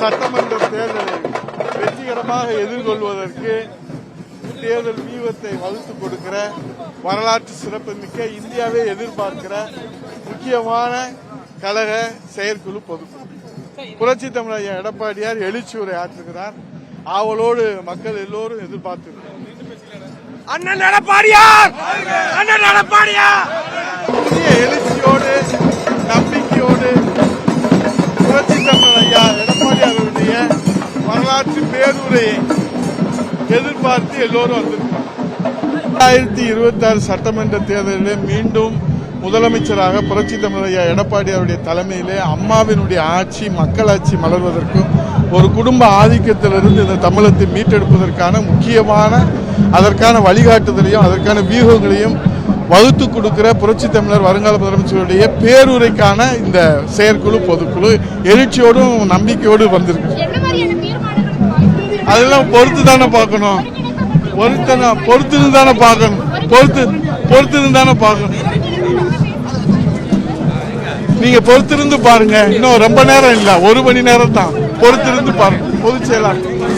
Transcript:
சட்டமன்ற தேர்தலை வெற்றிகரமாக எதிர்கொள்வதற்கு தேர்தல் வியூகத்தை வகுத்துக் கொடுக்கிற வரலாற்று சிறப்புமிக்க இந்தியாவை எதிர்பார்க்கிற முக்கியமான கழக செயற்குழு பொதுக்குழு. புரட்சி தமிழர் எடப்பாடியார் எழுச்சி உரை ஆற்றுகிறார். ஆவலோடு மக்கள் எல்லோரும் எதிர்பார்த்திருக்கிறார். அண்ணன் எடப்பாடியார், அண்ணன் எடப்பாடியார் எழுச்சியோடு நம்பிக்கையோடு புரட்சி தமிழர் ஐயா எடப்பாடியாருடைய வரலாற்று பேருரையை எதிர்பார்த்து எல்லோரும் வந்திருக்கிறார். 2026 சட்டமன்ற தேர்தலில் மீண்டும் முதலமைச்சராக புரட்சி தமிழர் ஐயா எடப்பாடியாருடைய தலைமையிலே அம்மாவினுடைய ஆட்சி மக்களாட்சி மலர்வதற்கும் ஒரு குடும்ப ஆதிக்கத்திலிருந்து இந்த தமிழகத்தை மீட்டெடுப்பதற்கான முக்கியமான அதற்கான வழிகாட்டுதலையும் அதற்கான வியூகங்களையும் வகுத்து கொடுக்கிற புரட்சி தமிழர் வருங்கால முதலமைச்சருடைய பேருரைக்கான இந்த செயற்குழு பொதுக்குழு எழுச்சியோடும் நம்பிக்கையோடு வந்திருக்கு. அதெல்லாம் பொறுத்து தானே பார்க்கணும், பொறுத்து தானே பார்க்கணும், பொறுத்து தானே பார்க்கணும். நீங்க பொறுத்திருந்து பாருங்க. இன்னும் ரொம்ப நேரம் இல்ல, 1 மணி நேரம் தான். பொறுத்திருந்து பாருங்க. பொதுச் செயலாளர்